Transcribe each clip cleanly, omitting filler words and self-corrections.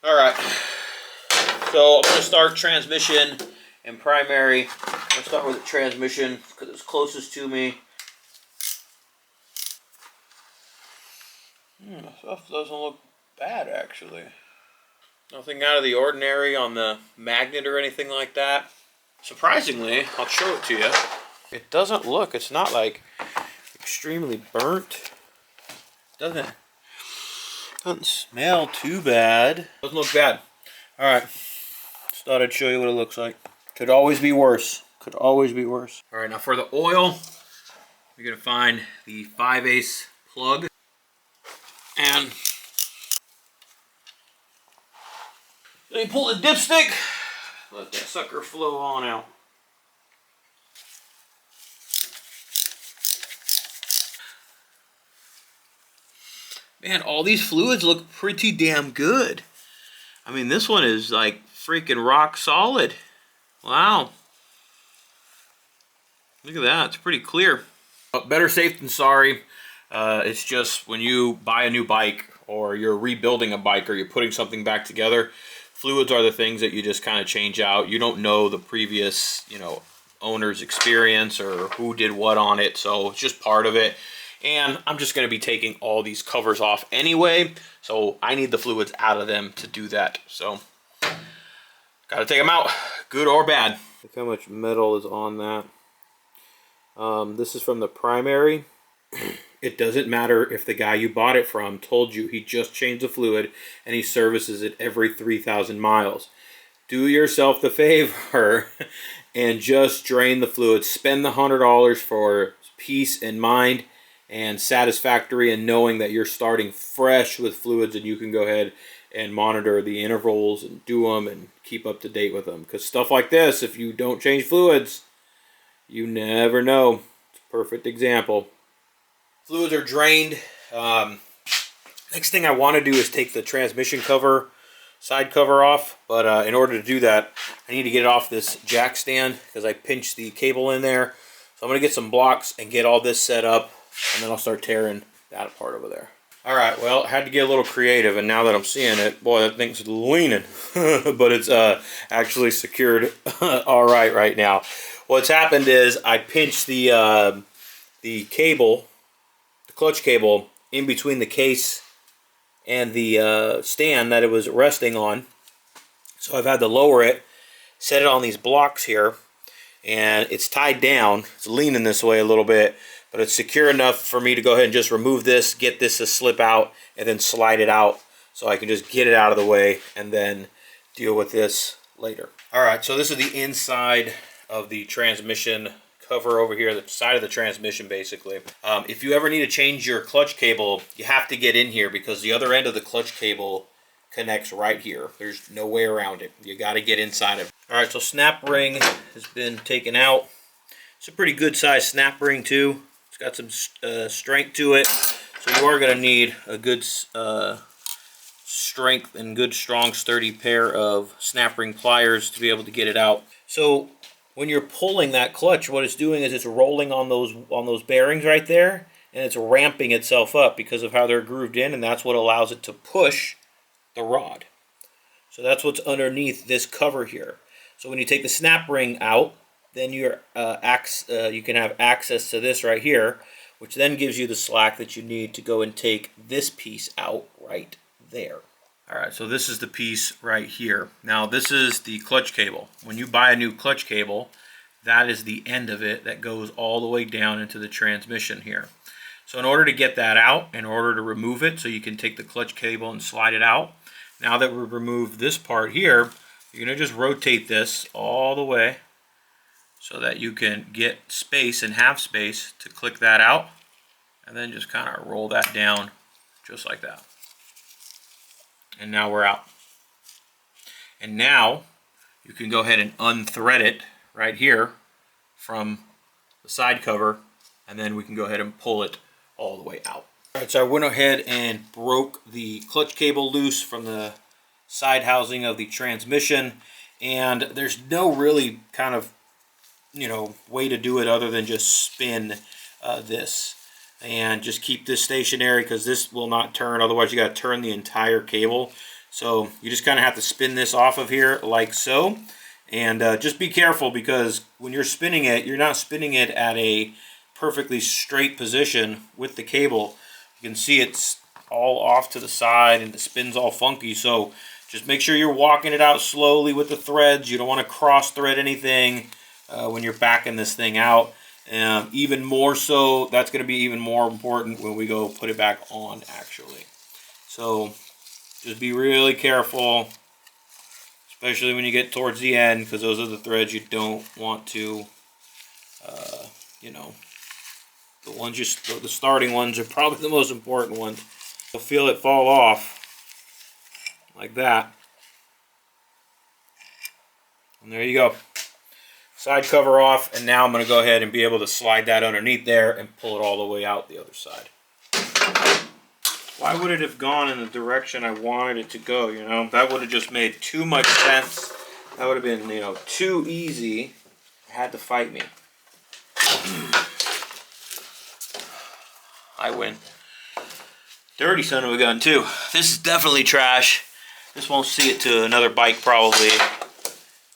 All right, so I'm gonna start transmission and primary. I'm gonna start with the transmission because it's closest to me. Stuff doesn't look bad actually. Nothing out of the ordinary on the magnet or anything like that. Surprisingly, I'll show it to you. It doesn't look, it's not like extremely burnt. Doesn't smell too bad. Doesn't look bad. Alright, just thought I'd show you what it looks like. Could always be worse. Could always be worse. Alright, now for the oil, you're going to find the 5/8 plug. And then you pull the dipstick, let that sucker flow on out. Man, all these fluids look pretty damn good. I mean, this one is like freaking rock solid. Wow. Look at that, it's pretty clear. But better safe than sorry. It's just when you buy a new bike or you're rebuilding a bike or you're putting something back together, fluids are the things that you just kind of change out. You don't know the previous, owner's experience or who did what on it, so it's just part of it. And I'm just going to be taking all these covers off anyway, so I need the fluids out of them to do that. So, got to take them out, good or bad. Look how much metal is on that. This is from the primary. It doesn't matter if the guy you bought it from told you he just changed the fluid and he services it every 3,000 miles. Do yourself the favor and just drain the fluid. Spend the $100 for peace and mind and satisfactory and knowing that you're starting fresh with fluids and you can go ahead and monitor the intervals and do them and keep up to date with them. Because stuff like this, if you don't change fluids, you never know. It's a perfect example. Fluids are drained. Next thing I want to do is take the transmission cover, side cover off. But in order to do that, I need to get it off this jack stand because I pinched the cable in there. So I'm going to get some blocks and get all this set up. And then I'll start tearing that apart over there. Alright, well, I had to get a little creative. And now that I'm seeing it, boy, that thing's leaning. But it's actually secured alright right now. What's happened is I pinched the cable, the clutch cable, in between the case and the stand that it was resting on. So I've had to lower it, set it on these blocks here, and it's tied down. It's leaning this way a little bit, but it's secure enough for me to go ahead and just remove this, get this to slip out, and then slide it out so I can just get it out of the way and then deal with this later. Alright, so this is the inside of the transmission cover over here, the side of the transmission basically. If you ever need to change your clutch cable, you have to get in here because the other end of the clutch cable connects right here. There's no way around it. You got to get inside of it. Alright, so snap ring has been taken out. It's a pretty good size snap ring too. It's got some strength to it. So you are going to need a good strength and good strong sturdy pair of snap ring pliers to be able to get it out. So when you're pulling that clutch, what it's doing is it's rolling on those bearings right there, and it's ramping itself up because of how they're grooved in, and that's what allows it to push the rod. So that's what's underneath this cover here. So when you take the snap ring out, then you can have access to this right here, which then gives you the slack that you need to go and take this piece out right there. Alright, so this is the piece right here. Now this is the clutch cable. When you buy a new clutch cable, that is the end of it that goes all the way down into the transmission here. So in order to get that out, in order to remove it so you can take the clutch cable and slide it out, now that we've removed this part here, you're going to just rotate this all the way so that you can get space and have space to click that out, and then just kind of roll that down just like that. And now we're out. And now you can go ahead and unthread it right here from the side cover, and then we can go ahead and pull it all the way out. Alright, so I went ahead and broke the clutch cable loose from the side housing of the transmission, and there's no really kind of way to do it other than just spin this and just keep this stationary because this will not turn. Otherwise you got to turn the entire cable. So you just kind of have to spin this off of here like so. And just be careful, because when you're spinning it, you're not spinning it at a perfectly straight position with the cable. You can see it's all off to the side and the spin's all funky. So just make sure you're walking it out slowly with the threads. You don't want to cross thread anything when you're backing this thing out. Even more so, that's going to be even more important when we go put it back on actually. So just be really careful, especially when you get towards the end, because those are the threads you don't want to, you know, the starting ones are probably the most important ones. You'll feel it fall off like that. And there you go. Side cover off, and now I'm going to go ahead and be able to slide that underneath there and pull it all the way out the other side. Why would it have gone in the direction I wanted it to go, you know? That would have just made too much sense. That would have been, you know, too easy. It had to fight me. I win. Dirty son of a gun, too. This is definitely trash. This won't see it to another bike probably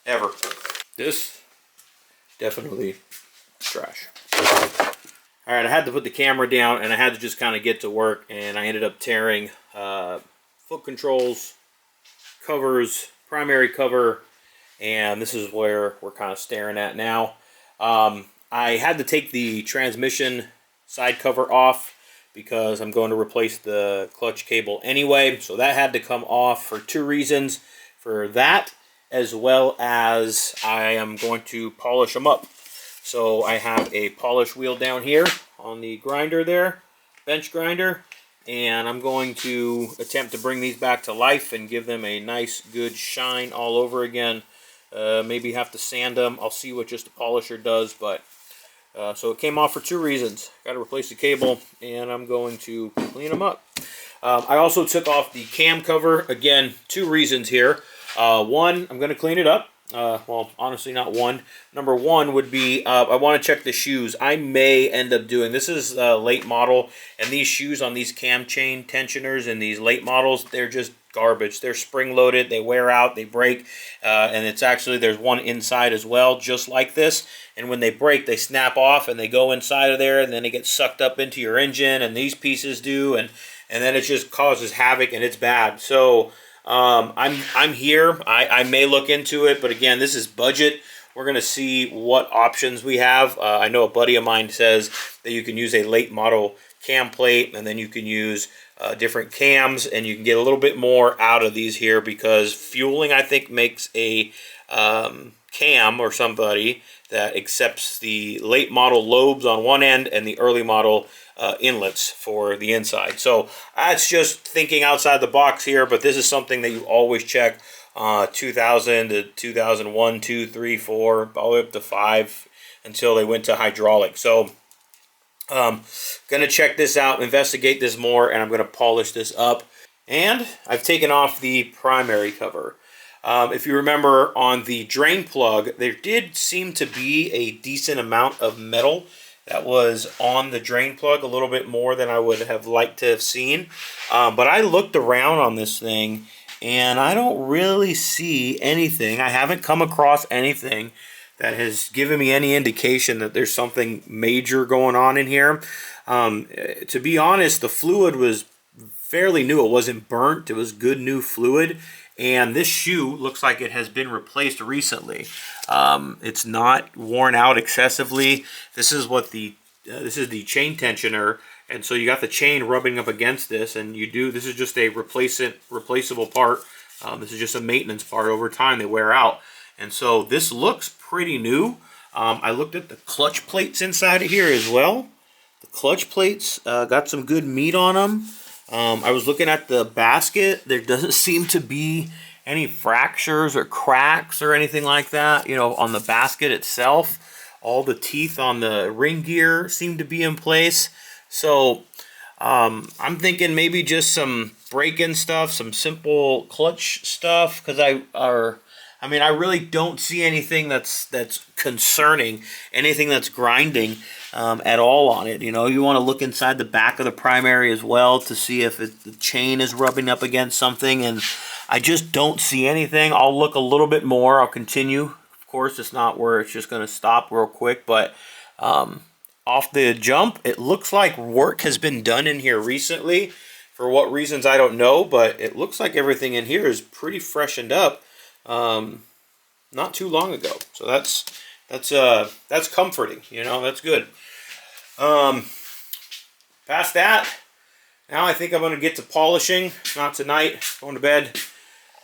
ever. This, definitely trash. Alright, I had to put the camera down and I had to just kind of get to work, and I ended up tearing foot controls, covers, primary cover, and this is where we're kind of staring at now. I had to take the transmission side cover off because I'm going to replace the clutch cable anyway, so that had to come off for two reasons. For that, as well as I am going to polish them up. So I have a polish wheel down here on the grinder there, bench grinder, and I'm going to attempt to bring these back to life and give them a nice good shine all over again. Maybe have to sand them. I'll see what just a polisher does, but so it came off for two reasons. Got to replace the cable, and I'm going to clean them up. I also took off the cam cover. Again, two reasons here. One, I'm going to clean it up. Well, honestly, not one. Number one would be, I want to check the shoes. I may end up doing, this is late model, and these shoes on these cam chain tensioners and these late models, they're just garbage. They're spring loaded, they wear out, they break, and it's actually, there's one inside as well, just like this, and when they break, they snap off and they go inside of there, and then they get sucked up into your engine, and these pieces do, and then it just causes havoc, and it's bad. So I'm here. I may look into it, but again, this is budget. We're going to see what options we have. I know a buddy of mine says that you can use a late model cam plate, and then you can use different cams, and you can get a little bit more out of these here, because fueling, I think, makes a cam or somebody that accepts the late model lobes on one end and the early model inlets for the inside. So that's just thinking outside the box here, but this is something that you always check. 2000 to 2001, 2, 3, 4, all the way up to 5 until they went to hydraulic. So gonna check this out, investigate this more, and I'm gonna polish this up. And I've taken off the primary cover. If you remember, on the drain plug, there did seem to be a decent amount of metal that was on the drain plug, a little bit more than I would have liked to have seen. But I looked around on this thing, and I don't really see anything. I haven't come across anything that has given me any indication that there's something major going on in here. To be honest, the fluid was fairly new. It wasn't burnt. It was good new fluid. And this shoe looks like it has been replaced recently. It's not worn out excessively. This is what the this is the chain tensioner, and so you got the chain rubbing up against this, and this is just a replaceable part. This is just a maintenance part. Over time they wear out, and so this looks pretty new. I looked at the clutch plates inside of here as well. The clutch plates got some good meat on them. I was looking at the basket. There doesn't seem to be any fractures or cracks or anything like that, you know, on the basket itself. All the teeth on the ring gear seem to be in place. So I'm thinking maybe just some break-in stuff, some simple clutch stuff, because I mean, I really don't see anything that's concerning, anything that's grinding at all on it. You know, you want to look inside the back of the primary as well to see if the chain is rubbing up against something, and I just don't see anything. I'll look a little bit more. I'll continue. Of course, it's not where it's just going to stop real quick, but off the jump, it looks like work has been done in here recently. For what reasons, I don't know, but it looks like everything in here is pretty freshened up not too long ago. So that's comforting, you know, that's good. Past that, now I think I'm going to get to polishing. Not tonight, going to bed.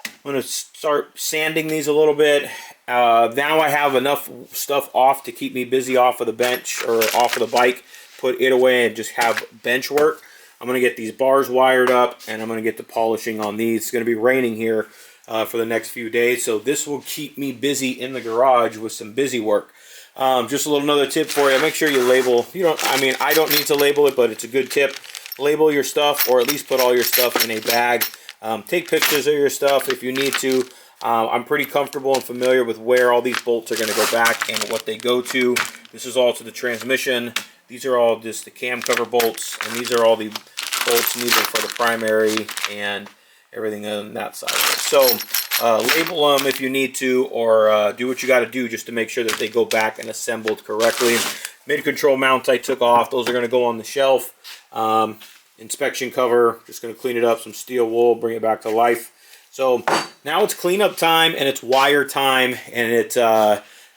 I'm going to start sanding these a little bit. Now I have enough stuff off to keep me busy off of the bench or off of the bike. Put it away and just have bench work. I'm going to get these bars wired up, and I'm going to get to polishing on these. It's going to be raining here for the next few days, so this will keep me busy in the garage with some busy work. Just a little another tip for you. Make sure you label. I don't need to label it, but it's a good tip. Label your stuff, or at least put all your stuff in a bag. Take pictures of your stuff if you need to. I'm pretty comfortable and familiar with where all these bolts are going to go back and what they go to. This is all to the transmission. These are all just the cam cover bolts, and these are all the bolts needed for the primary and everything on that side of it. So label them if you need to, or do what you got to do just to make sure that they go back and assembled correctly. Mid-control mounts I took off. Those are going to go on the shelf. Inspection cover, just going to clean it up, some steel wool, bring it back to life. So now it's cleanup time, and it's wire time, and it's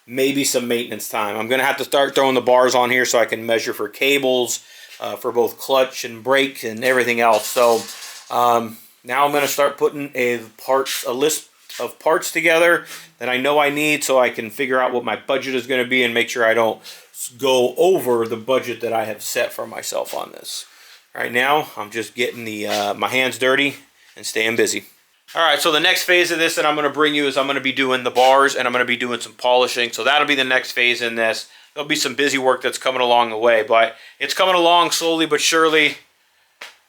maybe some maintenance time. I'm going to have to start throwing the bars on here so I can measure for cables, for both clutch and brake and everything else. So now I'm going to start putting a list of parts together that I know I need, so I can figure out what my budget is going to be and make sure I don't go over the budget that I have set for myself on this. Right now, I'm just getting my hands dirty and staying busy. All right, so the next phase of this that I'm going to bring you is I'm going to be doing the bars, and I'm going to be doing some polishing. So that'll be the next phase in this. There'll be some busy work that's coming along the way, but it's coming along slowly but surely.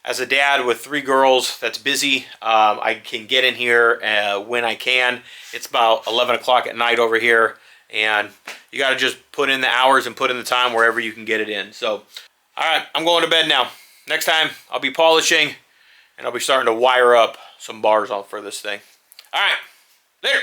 As a dad with 3 girls that's busy, I can get in here when I can. It's about 11 o'clock at night over here, and you got to just put in the hours and put in the time wherever you can get it in. So, all right, I'm going to bed now. Next time, I'll be polishing, and I'll be starting to wire up some bars on for this thing. All right, later.